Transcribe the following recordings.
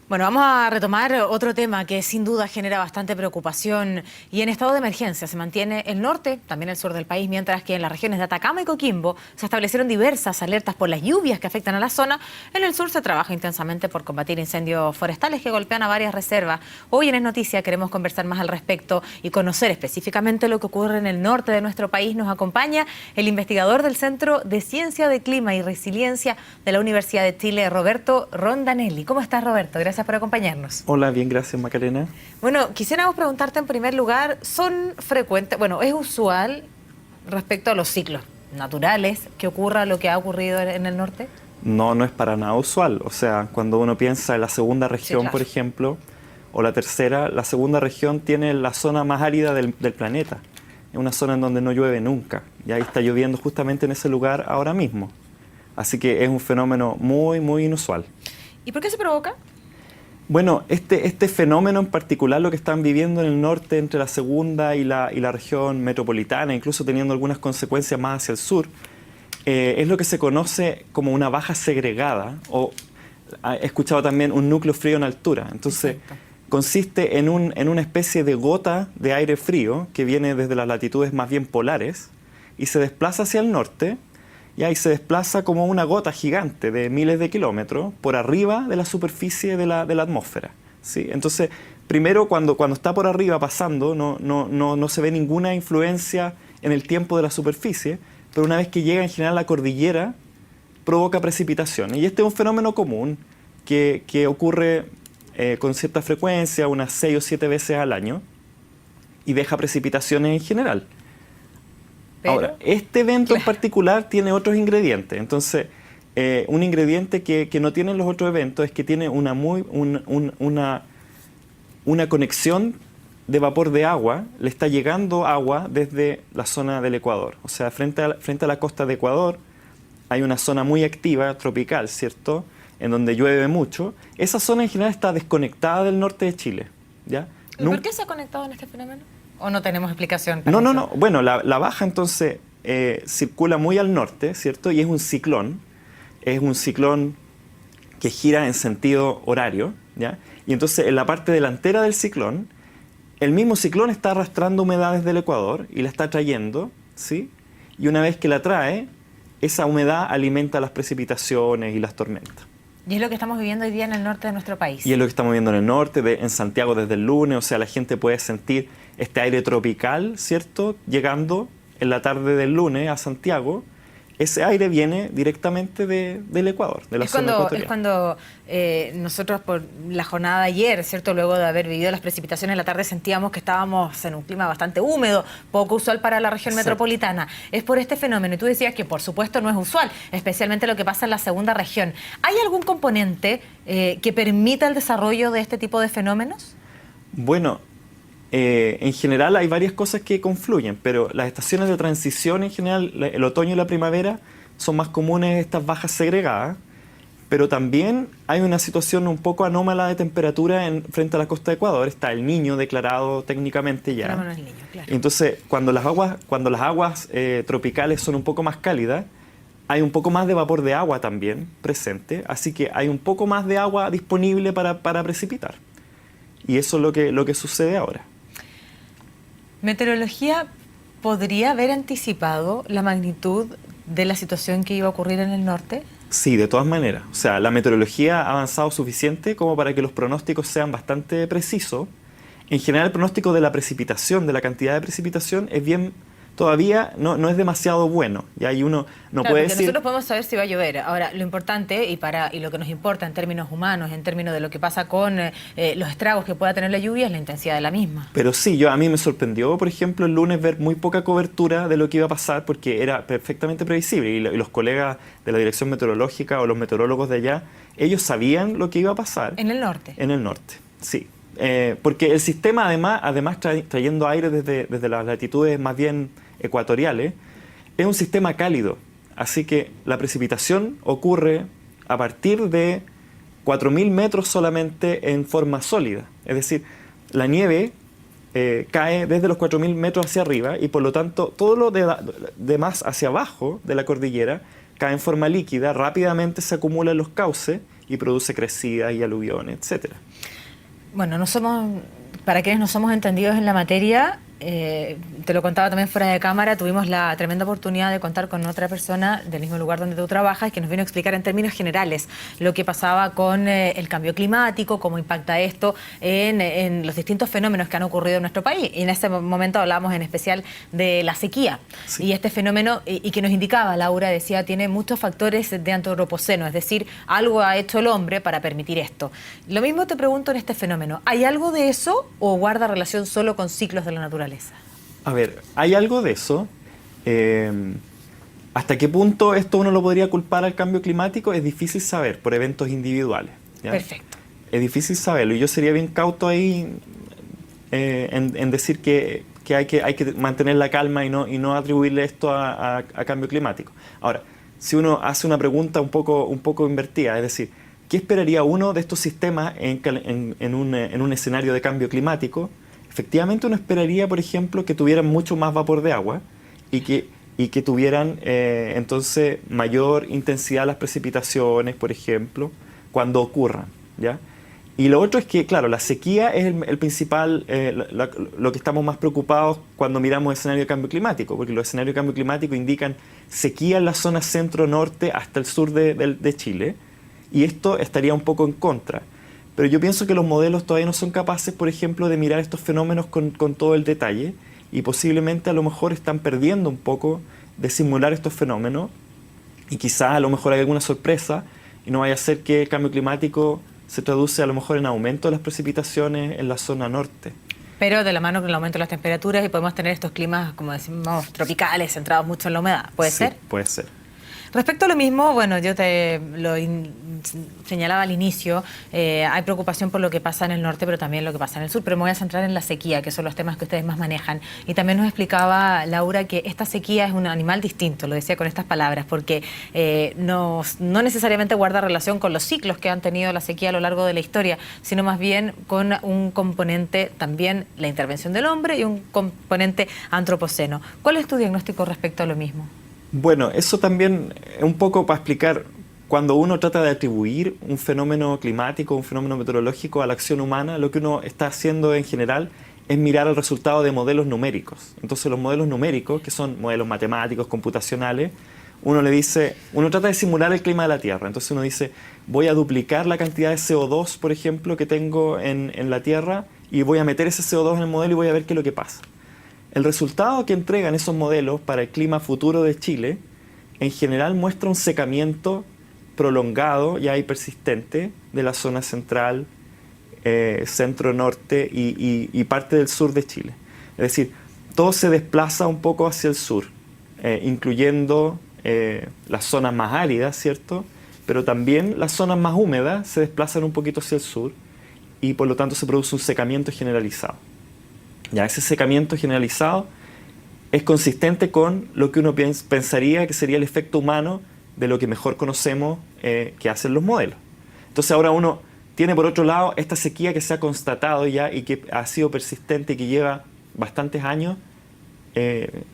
Bueno, vamos a retomar otro tema que sin duda genera bastante preocupación y en estado de emergencia se mantiene el norte, también el sur del país, mientras que en las regiones de Atacama y Coquimbo se establecieron diversas alertas por las lluvias que afectan a la zona. En el sur se trabaja intensamente por combatir incendios forestales que golpean a varias reservas. Hoy en Es Noticia queremos conversar más al respecto y conocer específicamente lo que ocurre en el norte de nuestro país. Nos acompaña el investigador del Centro de Ciencia de Clima y Resiliencia de la Universidad de Chile, Roberto Rondanelli. ¿Cómo estás, Roberto? Gracias por acompañarnos. Hola, bien, gracias, Macarena. Bueno, quisiéramos preguntarte en primer lugar, ¿son frecuentes, es usual respecto a los ciclos naturales que ocurra lo que ha ocurrido en el norte? No, no es para nada usual. O sea, cuando uno piensa en la segunda región, claro, por ejemplo, o la tercera, la segunda región tiene la zona más árida del planeta. Es una zona en donde no llueve nunca. Y ahí está lloviendo justamente en ese lugar ahora mismo. Así que es un fenómeno muy, muy inusual. ¿Y por qué se provoca? Bueno, este fenómeno en particular, lo que están viviendo en el norte entre la segunda y la región metropolitana, incluso teniendo algunas consecuencias más hacia el sur, es lo que se conoce como una baja segregada, o he escuchado también un núcleo frío en altura. Entonces, consiste en una especie de gota de aire frío que viene desde las latitudes más bien polares y se desplaza hacia el norte. Y ahí se desplaza como una gota gigante de miles de kilómetros por arriba de la superficie de la atmósfera, ¿sí? Entonces, primero cuando está por arriba pasando, no se ve ninguna influencia en el tiempo de la superficie, pero una vez que llega en general a la cordillera, provoca precipitaciones. Y este es un fenómeno común que ocurre con cierta frecuencia, unas 6 o 7 veces al año, y deja precipitaciones en general. Pero, ahora, este evento en particular tiene otros ingredientes. Entonces, un ingrediente que no tienen los otros eventos es que tiene una conexión de vapor de agua. Le está llegando agua desde la zona del Ecuador. O sea, frente a la costa de Ecuador hay una zona muy activa, tropical, ¿cierto?, en donde llueve mucho. Esa zona en general está desconectada del norte de Chile, ¿ya? ¿Y por qué se ha conectado en este fenómeno? ¿O no tenemos explicación? No. Bueno, la baja entonces circula muy al norte, ¿cierto? Y es un ciclón. Es un ciclón que gira en sentido horario, ¿ya? Y entonces en la parte delantera del ciclón, el mismo ciclón está arrastrando humedad desde el Ecuador y la está trayendo, ¿sí? Y una vez que la trae, esa humedad alimenta las precipitaciones y las tormentas. Y es lo que estamos viviendo hoy día en el norte de nuestro país. Y es lo que estamos viendo en el norte, en Santiago desde el lunes. O sea, la gente puede sentir este aire tropical, ¿cierto?, llegando en la tarde del lunes a Santiago. Ese aire viene directamente del Ecuador, de la zona ecuatoriana. Es cuando nosotros por la jornada de ayer, ¿cierto?, luego de haber vivido las precipitaciones en la tarde, sentíamos que estábamos en un clima bastante húmedo, poco usual para la región metropolitana. Es por este fenómeno. Y tú decías que por supuesto no es usual, especialmente lo que pasa en la segunda región. ¿Hay algún componente que permita el desarrollo de este tipo de fenómenos? Bueno, en general hay varias cosas que confluyen, pero las estaciones de transición en general, el otoño y la primavera, son más comunes estas bajas segregadas, pero también hay una situación un poco anómala de temperatura frente a la costa de Ecuador. Está el Niño declarado técnicamente ya. El Niño, claro. Entonces, cuando las aguas tropicales son un poco más cálidas, hay un poco más de vapor de agua también presente, así que hay un poco más de agua disponible para precipitar. Y eso es lo que sucede ahora. ¿Meteorología podría haber anticipado la magnitud de la situación que iba a ocurrir en el norte? Sí, de todas maneras. O sea, la meteorología ha avanzado suficiente como para que los pronósticos sean bastante precisos. En general, el pronóstico de la precipitación, de la cantidad de precipitación, es bien... Todavía no es demasiado bueno. Y ahí uno no puede decir... Nosotros podemos saber si va a llover. Ahora, lo importante y lo que nos importa en términos humanos, en términos de lo que pasa con los estragos que pueda tener la lluvia, es la intensidad de la misma. Pero sí, a mí me sorprendió, por ejemplo, el lunes ver muy poca cobertura de lo que iba a pasar porque era perfectamente previsible. Y los colegas de la dirección meteorológica o los meteorólogos de allá, ellos sabían lo que iba a pasar. ¿En el norte? En el norte, sí. Porque el sistema, además trayendo aire desde las latitudes más bien ecuatoriales, es un sistema cálido. Así que la precipitación ocurre a partir de 4.000 metros solamente en forma sólida. Es decir, la nieve cae desde los 4.000 metros hacia arriba y por lo tanto todo lo de más hacia abajo de la cordillera cae en forma líquida, rápidamente se acumula en los cauces y produce crecidas y aluviones, etcétera. Bueno, para quienes no somos entendidos en la materia, te lo contaba también fuera de cámara, tuvimos la tremenda oportunidad de contar con otra persona del mismo lugar donde tú trabajas que nos vino a explicar en términos generales lo que pasaba con el cambio climático, cómo impacta esto en los distintos fenómenos que han ocurrido en nuestro país. Y en ese momento hablábamos en especial de la sequía. Sí. Y este fenómeno, y que nos indicaba, Laura decía, tiene muchos factores de antropoceno, es decir, algo ha hecho el hombre para permitir esto. Lo mismo te pregunto en este fenómeno, ¿hay algo de eso o guarda relación solo con ciclos de la naturaleza? A ver, hay algo de eso. ¿Hasta qué punto esto uno lo podría culpar al cambio climático? Es difícil saber por eventos individuales, ¿ya? Perfecto. Es difícil saberlo y yo sería bien cauto ahí en decir que hay que mantener la calma y no atribuirle esto a cambio climático. Ahora, si uno hace una pregunta un poco invertida, es decir, ¿qué esperaría uno de estos sistemas en un escenario de cambio climático? Efectivamente uno esperaría, por ejemplo, que tuvieran mucho más vapor de agua y que tuvieran entonces mayor intensidad las precipitaciones, por ejemplo, cuando ocurran, ¿ya? Y lo otro es que, claro, la sequía es el principal, lo que estamos más preocupados cuando miramos el escenario de cambio climático, porque los escenarios de cambio climático indican sequía en la zona centro-norte hasta el sur de Chile, y esto estaría un poco en contra. Pero yo pienso que los modelos todavía no son capaces, por ejemplo, de mirar estos fenómenos con todo el detalle y posiblemente a lo mejor están perdiendo un poco de simular estos fenómenos y quizás a lo mejor hay alguna sorpresa y no vaya a ser que el cambio climático se traduce a lo mejor en aumento de las precipitaciones en la zona norte. Pero de la mano con el aumento de las temperaturas y podemos tener estos climas, como decimos, tropicales, centrados mucho en la humedad. ¿Puede ser? Sí, puede ser. Respecto a lo mismo, bueno, yo te lo señalaba al inicio, hay preocupación por lo que pasa en el norte, pero también lo que pasa en el sur, pero me voy a centrar en la sequía, que son los temas que ustedes más manejan. Y también nos explicaba Laura que esta sequía es un animal distinto, lo decía con estas palabras, porque no necesariamente guarda relación con los ciclos que han tenido la sequía a lo largo de la historia, sino más bien con un componente también, la intervención del hombre y un componente antropoceno. ¿Cuál es tu diagnóstico respecto a lo mismo? Bueno, eso también es un poco para explicar, cuando uno trata de atribuir un fenómeno climático, un fenómeno meteorológico a la acción humana, lo que uno está haciendo en general es mirar el resultado de modelos numéricos. Entonces los modelos numéricos, que son modelos matemáticos, computacionales, uno trata de simular el clima de la Tierra. Entonces uno dice, voy a duplicar la cantidad de CO2, por ejemplo, que tengo en la Tierra y voy a meter ese CO2 en el modelo y voy a ver qué es lo que pasa. El resultado que entregan esos modelos para el clima futuro de Chile en general muestra un secamiento prolongado y persistente de la zona central, centro-norte y parte del sur de Chile. Es decir, todo se desplaza un poco hacia el sur, incluyendo las zonas más áridas, ¿cierto? Pero también las zonas más húmedas se desplazan un poquito hacia el sur y por lo tanto se produce un secamiento generalizado. Ya, ese secamiento generalizado es consistente con lo que uno pensaría que sería el efecto humano de lo que mejor conocemos que hacen los modelos. Entonces ahora uno tiene por otro lado esta sequía que se ha constatado ya y que ha sido persistente y que lleva bastantes años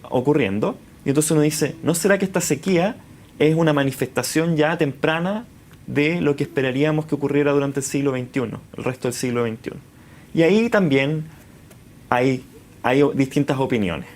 ocurriendo. Y entonces uno dice, ¿no será que esta sequía es una manifestación ya temprana de lo que esperaríamos que ocurriera durante el siglo XXI, el resto del siglo XXI? Y ahí también hay distintas opiniones.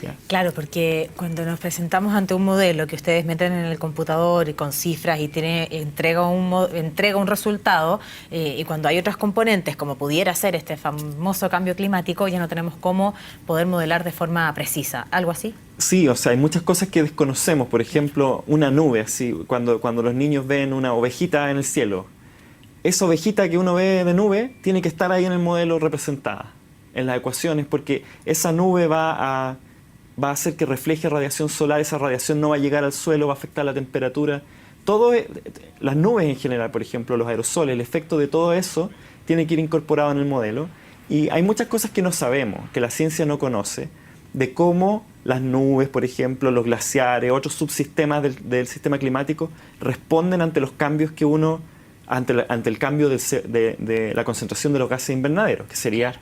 ¿Ya? Claro, porque cuando nos presentamos ante un modelo que ustedes meten en el computador y con cifras y entrega un resultado, y cuando hay otras componentes, como pudiera ser este famoso cambio climático, ya no tenemos cómo poder modelar de forma precisa. ¿Algo así? Sí, o sea, hay muchas cosas que desconocemos. Por ejemplo, una nube, así, cuando los niños ven una ovejita en el cielo, esa ovejita que uno ve de nube tiene que estar ahí en el modelo representada, en las ecuaciones, porque esa nube va a hacer que refleje radiación solar, esa radiación no va a llegar al suelo, va a afectar la temperatura. Las nubes en general, por ejemplo, los aerosoles, el efecto de todo eso tiene que ir incorporado en el modelo. Y hay muchas cosas que no sabemos, que la ciencia no conoce, de cómo las nubes, por ejemplo, los glaciares, otros subsistemas del sistema climático responden ante los cambios que ante el cambio de la concentración de los gases invernaderos, que sería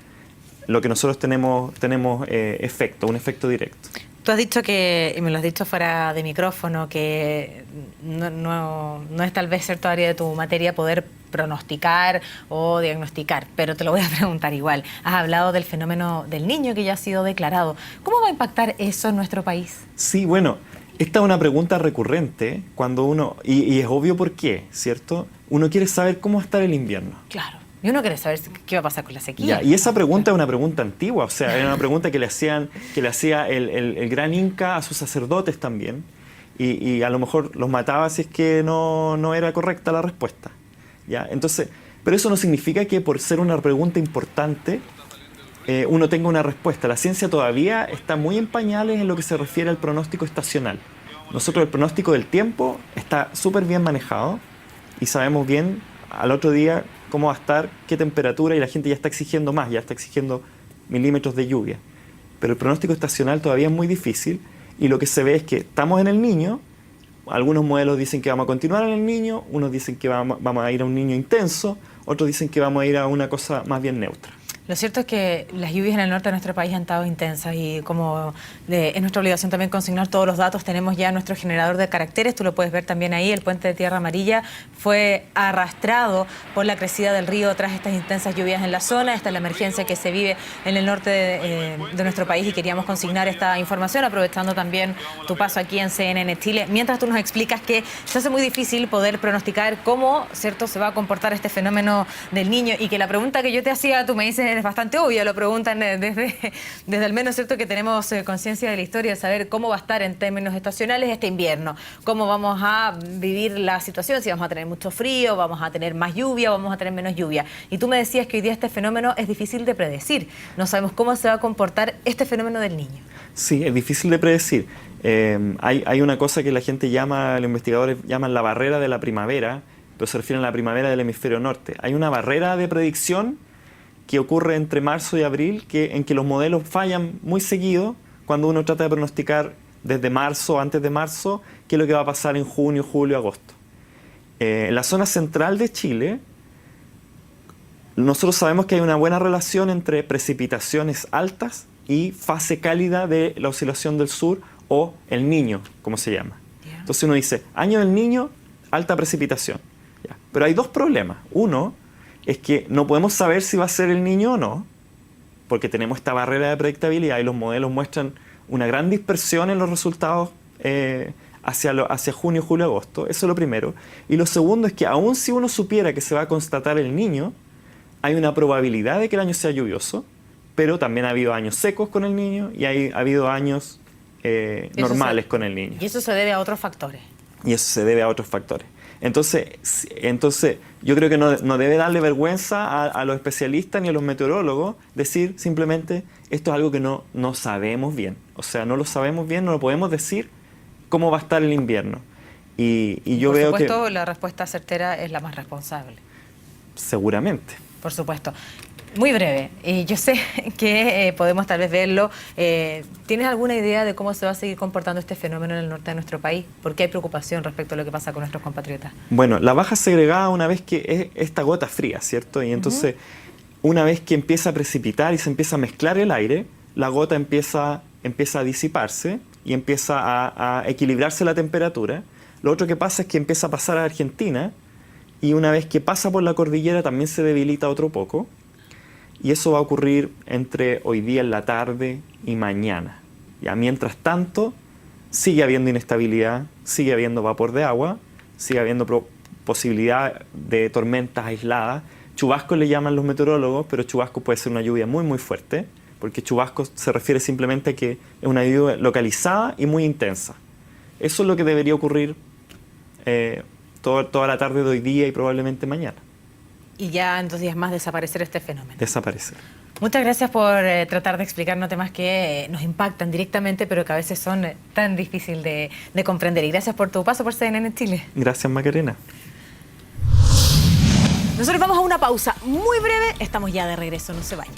lo que nosotros tenemos un efecto directo. Tú has dicho que, y me lo has dicho fuera de micrófono, que no es tal vez cierto área de tu materia poder pronosticar o diagnosticar, pero te lo voy a preguntar igual. Has hablado del fenómeno del Niño que ya ha sido declarado. ¿Cómo va a impactar eso en nuestro país? Sí, bueno, esta es una pregunta recurrente cuando uno, y es obvio por qué, ¿cierto? Uno quiere saber cómo va a estar el invierno. Claro. Y uno quiere saber qué va a pasar con la sequía. Ya, y esa pregunta es una pregunta antigua, o sea, era una pregunta que le hacía el gran Inca a sus sacerdotes también, y a lo mejor los mataba si es que no era correcta la respuesta. ¿Ya? Entonces, pero eso no significa que por ser una pregunta importante uno tenga una respuesta. La ciencia todavía está muy en pañales en lo que se refiere al pronóstico estacional. Nosotros el pronóstico del tiempo está súper bien manejado y sabemos bien al otro día cómo va a estar, qué temperatura, y la gente ya está exigiendo más, ya está exigiendo milímetros de lluvia. Pero el pronóstico estacional todavía es muy difícil y lo que se ve es que estamos en el Niño. Algunos modelos dicen que vamos a continuar en el Niño, unos dicen que vamos a ir a un Niño intenso, otros dicen que vamos a ir a una cosa más bien neutra. Lo cierto es que las lluvias en el norte de nuestro país han estado intensas y como es nuestra obligación también consignar todos los datos, tenemos ya nuestro generador de caracteres, tú lo puedes ver también ahí, el puente de Tierra Amarilla fue arrastrado por la crecida del río tras estas intensas lluvias en la zona. Esta es la emergencia que se vive en el norte de nuestro país y queríamos consignar esta información aprovechando también tu paso aquí en CNN Chile, mientras tú nos explicas que se hace muy difícil poder pronosticar cómo, ¿cierto?, se va a comportar este fenómeno del Niño, y que la pregunta que yo te hacía, tú me dices, es bastante obvia, lo preguntan desde al menos, ¿cierto?, que tenemos conciencia de la historia, de saber cómo va a estar en términos estacionales este invierno, cómo vamos a vivir la situación, si vamos a tener mucho frío, vamos a tener más lluvia, vamos a tener menos lluvia. Y tú me decías que hoy día este fenómeno es difícil de predecir, no sabemos cómo se va a comportar este fenómeno del Niño. Sí, es difícil de predecir. Hay una cosa que la gente llama, los investigadores llaman la barrera de la primavera, pero se refieren a la primavera del hemisferio norte. Hay una barrera de predicción que ocurre entre marzo y abril, en que los modelos fallan muy seguido cuando uno trata de pronosticar desde marzo, antes de marzo, qué es lo que va a pasar en junio, julio, agosto. En la zona central de Chile, nosotros sabemos que hay una buena relación entre precipitaciones altas y fase cálida de la oscilación del sur, o el Niño, como se llama. Entonces uno dice, año del Niño, alta precipitación. Ya. Pero hay dos problemas. Uno es que no podemos saber si va a ser el Niño o no, porque tenemos esta barrera de predictabilidad y los modelos muestran una gran dispersión en los resultados hacia junio, julio, agosto. Eso es lo primero. Y lo segundo es que aun si uno supiera que se va a constatar el Niño, hay una probabilidad de que el año sea lluvioso, pero también ha habido años secos con el Niño y ha habido años normales con el Niño. Y eso se debe a otros factores. Y eso se debe a otros factores. Entonces yo creo que no debe darle vergüenza a los especialistas ni a los meteorólogos decir simplemente esto es algo que no sabemos bien. O sea, no lo sabemos bien, no lo podemos decir cómo va a estar el invierno. Y yo veo que... Por supuesto, la respuesta certera es la más responsable. Seguramente. Por supuesto. Muy breve, y yo sé que podemos tal vez verlo. ¿Tienes alguna idea de cómo se va a seguir comportando este fenómeno en el norte de nuestro país? ¿Por qué hay preocupación respecto a lo que pasa con nuestros compatriotas? Bueno, la baja segregada una vez que es esta gota fría, ¿cierto? Y entonces, una vez que empieza a precipitar y se empieza a mezclar el aire, la gota empieza a disiparse y empieza a equilibrarse la temperatura. Lo otro que pasa es que empieza a pasar a Argentina y una vez que pasa por la cordillera también se debilita otro poco. Y eso va a ocurrir entre hoy día en la tarde y mañana. Ya, mientras tanto, sigue habiendo inestabilidad, sigue habiendo vapor de agua, sigue habiendo posibilidad de tormentas aisladas. Chubascos le llaman los meteorólogos, pero chubasco puede ser una lluvia muy, muy fuerte, porque chubasco se refiere simplemente a que es una lluvia localizada y muy intensa. Eso es lo que debería ocurrir toda la tarde de hoy día y probablemente mañana. Y ya en 2 días más desaparecer este fenómeno. Desaparecer. Muchas gracias por tratar de explicarnos temas que nos impactan directamente, pero que a veces son tan difíciles de comprender. Y gracias por tu paso por CNN Chile. Gracias, Macarena. Nosotros vamos a una pausa muy breve. Estamos ya de regreso, no se vayan.